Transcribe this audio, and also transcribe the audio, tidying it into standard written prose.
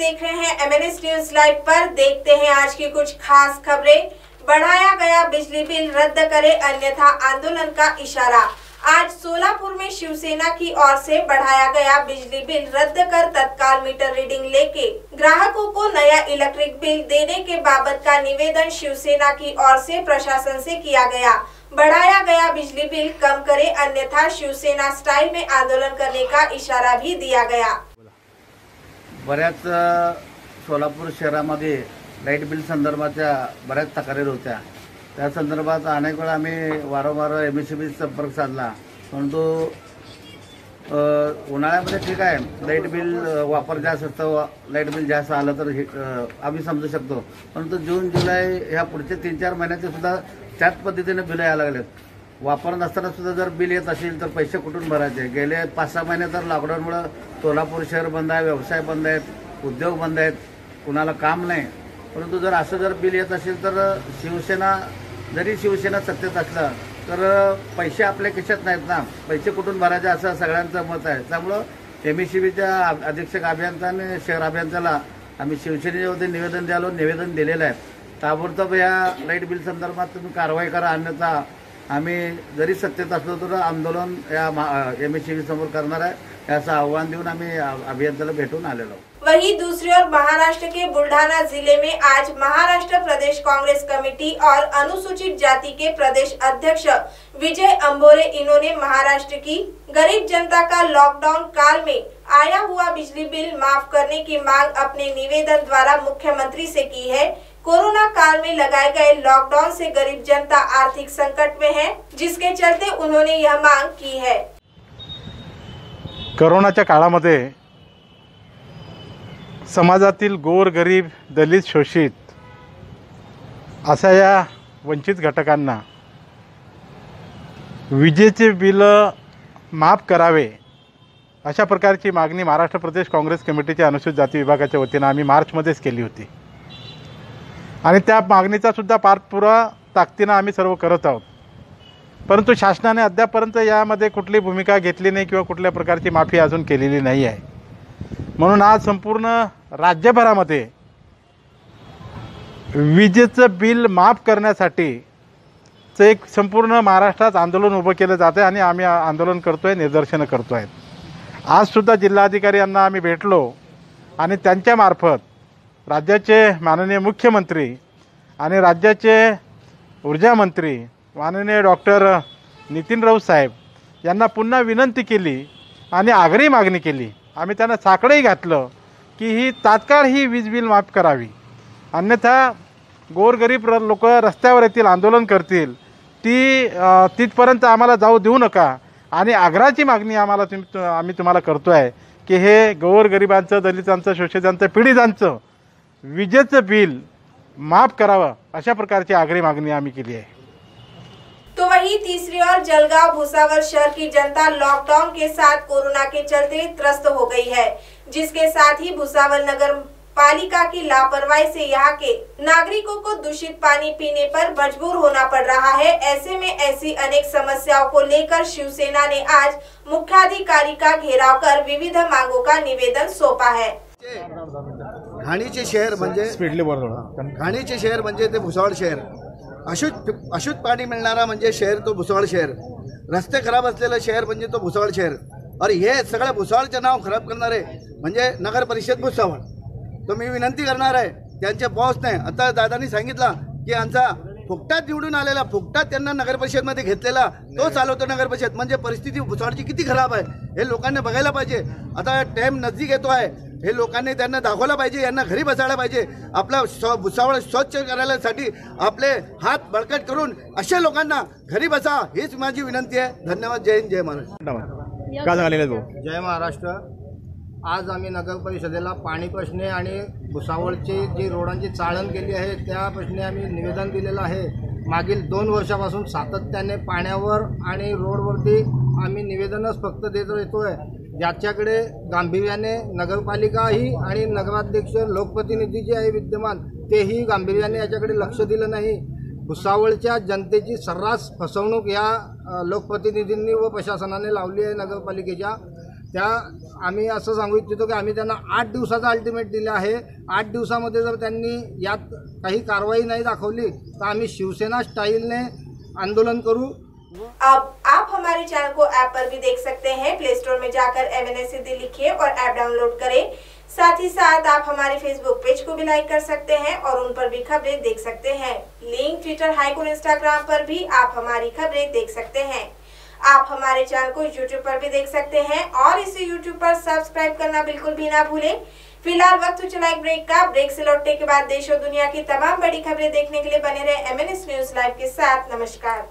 देख रहे हैं MNS न्यूज लाइव पर। देखते हैं आज की कुछ खास खबरें। बढ़ाया गया बिजली बिल, रद्द करे अन्यथा आंदोलन का इशारा। आज सोलापुर में शिवसेना की ओर से बढ़ाया गया बिजली बिल रद्द कर तत्काल मीटर रीडिंग लेके ग्राहकों को नया इलेक्ट्रिक बिल देने के बाबत का निवेदन शिवसेना की ओर से प्रशासन से किया गया। बढ़ाया गया बिजली बिल कम करे अन्यथा शिवसेना स्टाइल में आंदोलन करने का इशारा भी दिया गया। बऱ्याच सोलापूर शहरामध्ये लाईट बिल संदर्भाच्या बऱ्याच तक्रारी होत्या। त्या संदर्भात अनेक वेळा आम्ही वारंवार MSEB संपर्क साधला, परंतु उन्हाळ्यामध्ये ठीक आहे, लाईट बिल वापर जास्त असतो, लाईट बिल जास्त आलं तर आम्ही समजू शकतो, परंतु जून जुलै ह्या पुढचे 3-4 महिन्याचे सुद्धा त्याच पद्धतीने बिल यायला लागलेत। वापर नसताना सुद्धा जर बिल येत असेल तर पैसे कुठून भरायचे? गेले 5-6 महिने तर लॉकडाऊनमुळे सोलापूर शहर बंद आहे, व्यवसाय बंद आहेत, उद्योग बंद आहेत, कुणाला काम नाही। परंतु जर असं जर बिल येत असेल तर शिवसेना सत्तेत असलं तर पैसे आपल्या खिशात नाहीत ना, पैसे कुठून भरायचे असं सगळ्यांचं मत आहे। त्यामुळं MSEBच्या अधीक्षक अभियंता आणि शहर अभियंत्याला आम्ही शिवसेनेच्या वतीने निवेदन दिलेलं आहे। ताबडतोब या लाईट बिल संदर्भात तुम्ही कारवाई करा, अन्यथा आम्ही जरी सत्तेत असलो तर आंदोलन या MSEB समोर करणार आहे, ऐसा आह्वान देऊन आम्ही अभियंत्याला भेटून आलेलो। वहीं दूसरी ओर महाराष्ट्र के बुल्ढाना जिले में आज महाराष्ट्र प्रदेश कांग्रेस कमेटी और अनुसूचित जाति के प्रदेश अध्यक्ष विजय अंबोरे इन्होंने महाराष्ट्र की गरीब जनता का लॉकडाउन काल में आया हुआ बिजली बिल माफ करने की मांग अपने निवेदन द्वारा मुख्यमंत्री से की है। कोरोना काल में लगाए गए लॉकडाउन से गरीब जनता आर्थिक संकट में है, जिसके चलते उन्होंने यह मांग की है। कोरोनाच्या काळामध्ये समाजातील गोरगरीब, दलित, शोषित अशा या वंचित घटकांना विजेचे बिल माफ करावे अशा प्रकारची मागणी महाराष्ट्र प्रदेश काँग्रेस कमिटीच्या अनुसूचित जाती विभागाच्या वतीने आम्ही मार्चमध्येच केली होती आणि त्या मागणीचा सुद्धा पाठपुरावा ताकदीने आम्ही सर्व करत आहोत। परंतु शासनाने अद्यापर्यंत यामध्ये कुठली भूमिका घेतली नाही किंवा कुठल्या प्रकारची माफी अजून केलेली नाही आहे। म्हणून आज संपूर्ण राज्यभरामध्ये विजेचं बिल माफ करण्यासाठीचं एक संपूर्ण महाराष्ट्रात आंदोलन उभं केलं जातं आणि आम्ही आंदोलन करतोय, निदर्शनं करतोय। आज सुद्धा जिल्हाधिकारी यांना आम्ही भेटलो आणि त्यांच्या मार्फत राज्याचे माननीय मुख्यमंत्री आणि राज्याचे ऊर्जा मंत्री माननीय डॉक्टर नितीन राऊत साहेब यांना पुन्हा विनंती केली आणि आग्रही मागणी केली। आम्ही त्यांना साकडंही घातलं की ही तात्काळ ही वीज बिल माफ करावी, अन्यथा गोरगरीब लोक रस्त्यावर येतील, आंदोलन करतील, तिथपर्यंत आम्हाला जाऊ देऊ नका। आणि आग्रहाची मागणी आम्ही तुम्हाला करतोय की हे गोरगरिबांचं, दलितांचं, शोषितांचं, पीडितांचं विजेचं बिल माफ करावं अशा प्रकारची आग्रही मागणी आम्ही केली आहे। तो वहीं तीसरी ओर जलगांव भुसावल शहर की जनता लॉकडाउन के साथ कोरोना के चलते त्रस्त हो गई है, जिसके साथ ही भुसावल नगर पालिका की लापरवाही से यहाँ के नागरिकों को दूषित पानी पीने पर मजबूर होना पड़ रहा है। ऐसे में ऐसी अनेक समस्याओं को लेकर शिवसेना ने आज मुख्याधिकारी का घेराव कर विविध मांगों का निवेदन सौंपा है। घाणीचे शहर म्हणजे ते भुसावळ शहर, अशुद्ध पाणी मिळणारा म्हणजे शहर तो भुसावळ शहर, रस्ते खराब असलेलं शहर म्हणजे तो भुसावळ शहर, और हे सगळं भुसावळचे नाव खराब करणारे म्हणजे नगर परिषद भुसावळ। तो मी विनंती करणार आहे त्यांच्या बॉसने, आता दादांनी सांगितलं की आमचा फुकटात निवडून आलेला, फुकटात त्यांना नगर परिषदमध्ये घेतलेला तो चालवतो नगर परिषद, म्हणजे परिस्थिती भुसावळची किती खराब आहे हे लोकांनी बघायला पाहिजे। आता टाइम नजदीक येतो आहे, हे लोकांनी त्यांना दाखवलं पाहिजे, यांना घरी बसायला पाहिजे। आपला भुसावळ स्वच्छ करायसाठी आपले हात बळकट करून अशा लोकांना घरी बसा, हीच माझी विनंती आहे। धन्यवाद। जय हिंद, जय महाराष्ट्र। काय झालेलं तो? जय महाराष्ट्र। आज आम्ही नगर परिषदेला पाणी प्रश्ने आणि भुसावळची जी रोडांची चाळण केली आहे त्या प्रश्नी आम्ही निवेदन दिलेलं आहे। मागील 2 वर्षापासून सातत्याने पाण्यावर आणि रोडवरती आम्ही निवेदनच फक्त देत येतोय, ज्याच्याकडे गांभीर्याने नगरपालिकाही आणि नगराध्यक्ष लोकप्रतिनिधी जे आहे विद्यमान तेही गांभीर्याने याच्याकडे लक्ष दिलं नाही। भुसावळच्या जनतेची सर्रास फसवणूक या लोकप्रतिनिधींनी व प्रशासनाने लावली आहे नगरपालिकेच्या। त्या आम्ही असं सांगू इच्छितो की आम्ही त्यांना 8 दिवसाचा अल्टिमेट दिला आहे. 8 दिवसामध्ये जर त्यांनी यात काही कारवाई नाही दाखवली तर आम्ही शिवसेना स्टाईलने आंदोलन करू. अब आप हमारे चैनल को ऐप पर भी देख सकते हैं. प्ले स्टोर में जाकर MNS सिद्धि लिखिए और ऐप डाउनलोड करें. साथ ही साथ आप हमारे फेसबुक पेज को भी लाइक कर सकते हैं और उन पर भी खबरें देख सकते हैं. लिंक ट्विटर, हाइक और इंस्टाग्राम पर भी आप हमारी खबरें देख सकते हैं. आप हमारे चैनल को YouTube पर भी देख सकते हैं और इसे YouTube पर सब्सक्राइब करना बिल्कुल भी ना भूलें. फिलहाल वक्त हो चला एक ब्रेक का. ब्रेक से लौटने के बाद देश और दुनिया की तमाम बड़ी खबरें देखने के लिए बने रहे MNS न्यूज लाइव के साथ. नमस्कार.